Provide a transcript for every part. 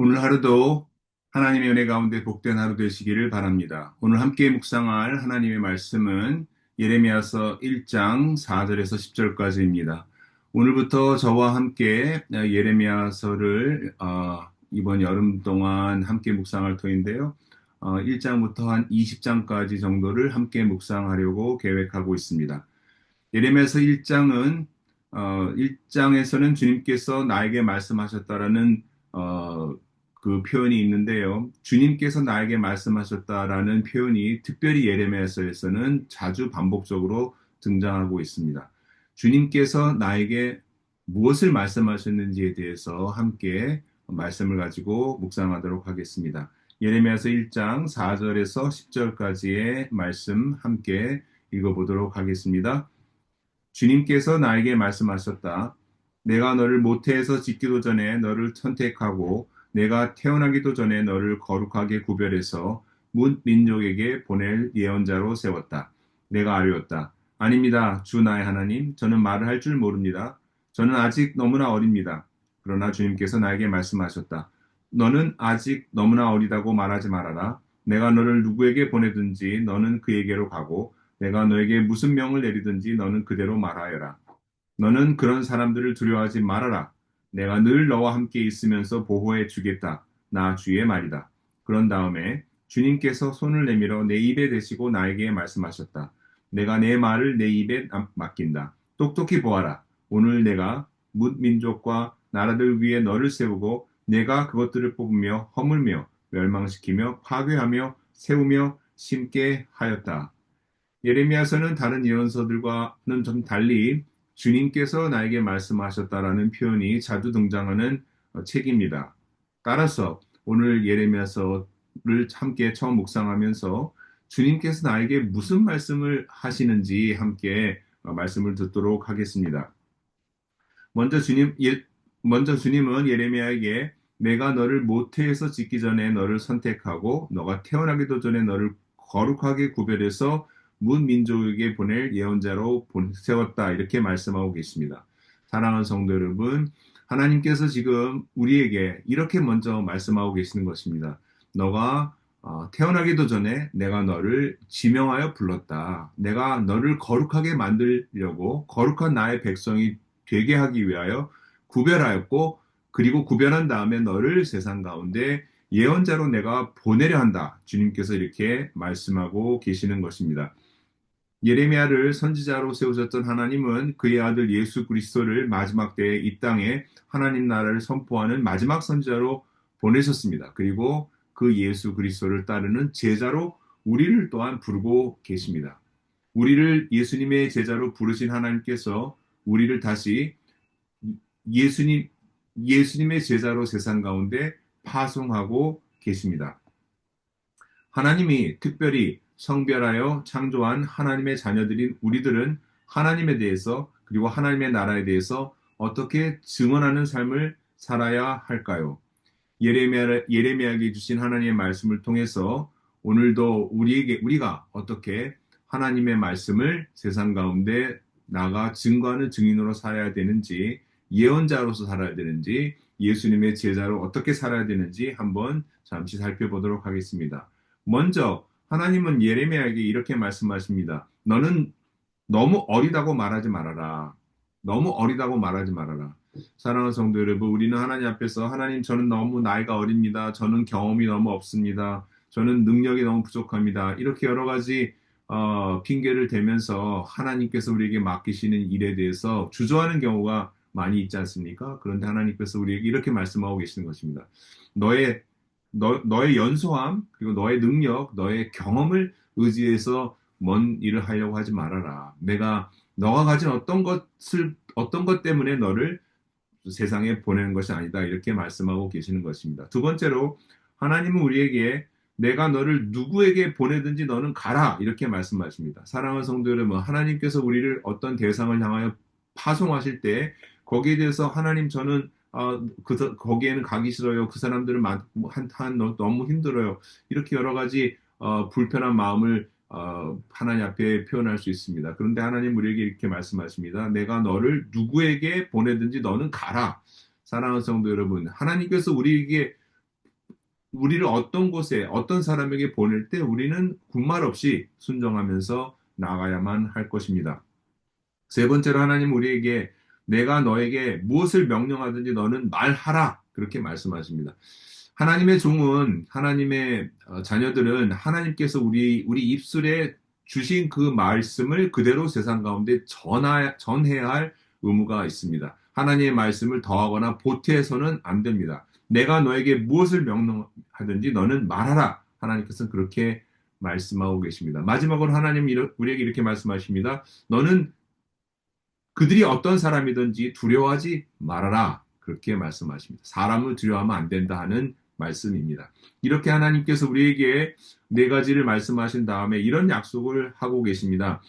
오늘 하루도 하나님의 은혜 가운데 복된 하루 되시기를 바랍니다. 오늘 함께 묵상할 하나님의 말씀은 예레미야서 1장 4절에서 10절까지입니다. 오늘부터 저와 함께 예레미야서를 이번 여름 동안 함께 묵상할 터인데요. 1장부터 한 20장까지 정도를 함께 묵상하려고 계획하고 있습니다. 예레미야서 1장은 1장에서는 주님께서 나에게 말씀하셨다라는 어, 그 표현이 있는데요. 주님께서 나에게 말씀하셨다라는 표현이 특별히 예레미야서에서는 자주 반복적으로 등장하고 있습니다. 주님께서 나에게 무엇을 말씀하셨는지에 대해서 함께 말씀을 가지고 묵상하도록 하겠습니다. 예레미야서 1장 4절에서 10절까지의 말씀 함께 읽어보도록 하겠습니다. 주님께서 나에게 말씀하셨다. 내가 너를 모태에서 짓기도 전에 너를 선택하고 내가 태어나기도 전에 너를 거룩하게 구별해서 뭇 민족에게 보낼 예언자로 세웠다. 내가 아뢰었다. 아닙니다. 주 나의 하나님, 저는 말을 할 줄 모릅니다. 저는 아직 너무나 어립니다. 그러나 주님께서 나에게 말씀하셨다. 너는 아직 너무나 어리다고 말하지 말아라. 내가 너를 누구에게 보내든지 너는 그에게로 가고 내가 너에게 무슨 명을 내리든지 너는 그대로 말하여라. 너는 그런 사람들을 두려워하지 말아라. 내가 늘 너와 함께 있으면서 보호해 주겠다. 나 주의 말이다. 그런 다음에 주님께서 손을 내밀어 내 입에 대시고 나에게 말씀하셨다. 내가 내 말을 내 입에 맡긴다. 똑똑히 보아라. 오늘 내가 뭇 민족과 나라들 위에 너를 세우고 내가 그것들을 뽑으며 허물며 멸망시키며 파괴하며 세우며 심게 하였다. 예레미야서는 다른 예언서들과는 좀 달리 주님께서 나에게 말씀하셨다라는 표현이 자주 등장하는 책입니다. 따라서 오늘 예레미야서를 함께 처음 묵상하면서 주님께서 나에게 무슨 말씀을 하시는지 함께 말씀을 듣도록 하겠습니다. 먼저 먼저 주님은 예레미야에게 내가 너를 모태에서 짓기 전에 너를 선택하고 너가 태어나기도 전에 너를 거룩하게 구별해서 문 민족에게 보낼 예언자로 세웠다. 이렇게 말씀하고 계십니다. 사랑하는 성도 여러분, 하나님께서 지금 우리에게 이렇게 먼저 말씀하고 계시는 것입니다. 너가 태어나기도 전에 내가 너를 지명하여 불렀다. 내가 너를 거룩하게 만들려고 거룩한 나의 백성이 되게 하기 위하여 구별하였고 그리고 구별한 다음에 너를 세상 가운데 예언자로 내가 보내려 한다. 주님께서 이렇게 말씀하고 계시는 것입니다. 예레미야를 선지자로 세우셨던 하나님은 그의 아들 예수 그리스도를 마지막 때에 이 땅에 하나님 나라를 선포하는 마지막 선지자로 보내셨습니다. 그리고 그 예수 그리스도를 따르는 제자로 우리를 또한 부르고 계십니다. 우리를 예수님의 제자로 부르신 하나님께서 우리를 다시 예수님, 예수님의 제자로 세상 가운데 파송하고 계십니다. 하나님이 특별히 성별하여 창조한 하나님의 자녀들인 우리들은 하나님에 대해서 그리고 하나님의 나라에 대해서 어떻게 증언하는 삶을 살아야 할까요? 예레미야에게 주신 하나님의 말씀을 통해서 오늘도 우리가 어떻게 하나님의 말씀을 세상 가운데 나가 증거하는 증인으로 살아야 되는지, 예언자로서 살아야 되는지, 예수님의 제자로 어떻게 살아야 되는지 한번 잠시 살펴보도록 하겠습니다. 먼저 하나님은 예레미야에게 이렇게 말씀하십니다. 너는 너무 어리다고 말하지 말아라. 너무 어리다고 말하지 말아라. 사랑하는 성도 여러분, 우리는 하나님 앞에서 하나님 저는 너무 나이가 어립니다. 저는 경험이 너무 없습니다. 저는 능력이 너무 부족합니다. 이렇게 여러 가지 핑계를 대면서 하나님께서 우리에게 맡기시는 일에 대해서 주저하는 경우가 많이 있지 않습니까? 그런데 하나님께서 우리에게 이렇게 말씀하고 계시는 것입니다. 너의 너의 연소함, 그리고 너의 능력, 너의 경험을 의지해서 먼 일을 하려고 하지 말아라. 내가 너가 가진 어떤 것 때문에 너를 세상에 보내는 것이 아니다. 이렇게 말씀하고 계시는 것입니다. 두 번째로, 하나님은 우리에게 내가 너를 누구에게 보내든지 너는 가라. 이렇게 말씀하십니다. 사랑하는 성도 여러분, 하나님께서 우리를 어떤 대상을 향하여 파송하실 때, 거기에 대해서 하나님 저는 거기에는 가기 싫어요. 그 사람들은 너무 힘들어요. 이렇게 여러 가지 불편한 마음을 하나님 앞에 표현할 수 있습니다. 그런데 하나님 우리에게 이렇게 말씀하십니다. 내가 너를 누구에게 보내든지 너는 가라. 사랑하는 성도 여러분, 하나님께서 우리에게 우리를 어떤 곳에 어떤 사람에게 보낼 때 우리는 군말 없이 순종하면서 나가야만 할 것입니다. 세 번째로 하나님 우리에게 내가 너에게 무엇을 명령하든지 너는 말하라 그렇게 말씀하십니다. 하나님의 종은 하나님의 자녀들은 하나님께서 우리 입술에 주신 그 말씀을 그대로 세상 가운데 전해야 할 의무가 있습니다. 하나님의 말씀을 더하거나 보태서는 안 됩니다. 내가 너에게 무엇을 명령하든지 너는 말하라. 하나님께서는 그렇게 말씀하고 계십니다. 마지막으로 하나님 우리에게 이렇게 말씀하십니다. 너는 그들이 어떤 사람이든지 두려워하지 말아라. 그렇게 말씀하십니다. 사람을 두려워하면 안 된다 하는 말씀입니다. 이렇게 하나님께서 우리에게 네 가지를 말씀하신 다음에 이런 약속을 하고 계십니다.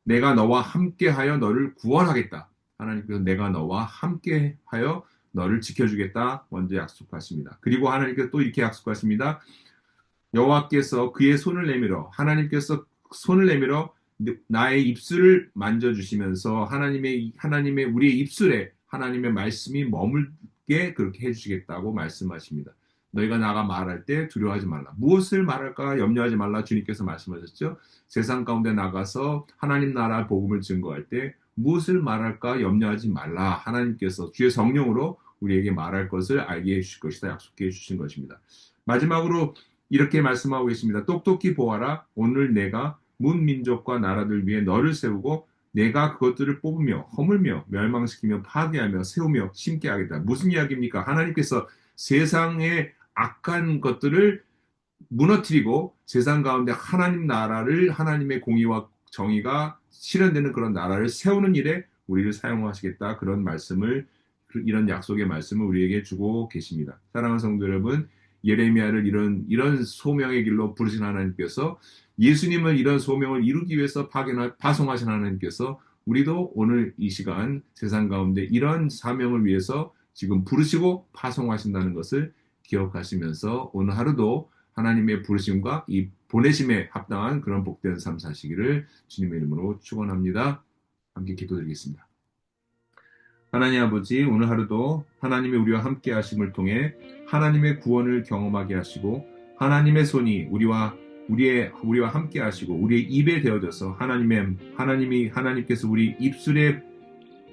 내가 너와 함께하여 너를 구원하겠다. 하나님께서 내가 너와 함께하여 너를 지켜주겠다. 먼저 약속하십니다. 그리고 하나님께서 또 이렇게 약속하십니다. 여호와께서 그의 손을 내밀어 하나님께서 손을 내밀어 나의 입술을 만져주시면서 하나님의 우리의 입술에 하나님의 말씀이 머물게 그렇게 해주시겠다고 말씀하십니다. 너희가 나가 말할 때 두려워하지 말라. 무엇을 말할까 염려하지 말라 주님께서 말씀하셨죠. 세상 가운데 나가서 하나님 나라 복음을 증거할 때 무엇을 말할까 염려하지 말라. 하나님께서 주의 성령으로 우리에게 말할 것을 알게 해주실 것이다. 약속해 주신 것입니다. 마지막으로 이렇게 말씀하고 계십니다. 똑똑히 보아라. 오늘 내가 문 민족과 나라들 위해 너를 세우고 내가 그것들을 뽑으며 허물며 멸망시키며 파괴하며 세우며 심게 하겠다. 무슨 이야기입니까? 하나님께서 세상의 악한 것들을 무너뜨리고 세상 가운데 하나님 나라를 하나님의 공의와 정의가 실현되는 그런 나라를 세우는 일에 우리를 사용하시겠다. 그런 말씀을 이런 약속의 말씀을 우리에게 주고 계십니다. 사랑하는 성도 여러분, 예레미야를 이런 소명의 길로 부르신 하나님께서 예수님을 이런 소명을 이루기 위해서 파송하신 하나님께서 우리도 오늘 이 시간 세상 가운데 이런 사명을 위해서 지금 부르시고 파송하신다는 것을 기억하시면서 오늘 하루도 하나님의 부르심과 이 보내심에 합당한 그런 복된 삶 사시기를 주님의 이름으로 축원합니다. 함께 기도드리겠습니다. 하나님 아버지, 오늘 하루도 하나님의 우리와 함께 하심을 통해 하나님의 구원을 경험하게 하시고 하나님의 손이 우리와 함께 하시고 우리의 입에 되어져서 하나님께서 우리 입술에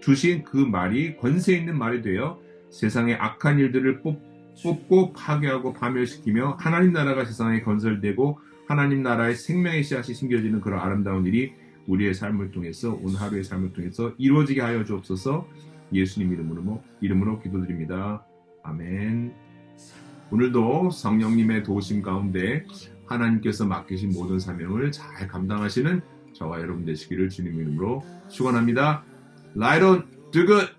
주신 그 말이 권세 있는 말이 되어 세상의 악한 일들을 뽑고 파괴하고 파멸시키며 하나님 나라가 세상에 건설되고 하나님 나라의 생명의 씨앗이 심겨지는 그런 아름다운 일이 우리의 삶을 통해서 오늘 하루의 삶을 통해서 이루어지게 하여 주옵소서. 예수님 이름으로 기도드립니다. 아멘. 오늘도 성령님의 도우심 가운데 하나님께서 맡기신 모든 사명을 잘 감당하시는 저와 여러분 되시기를 주님 이름으로 축원합니다. Light on, do good.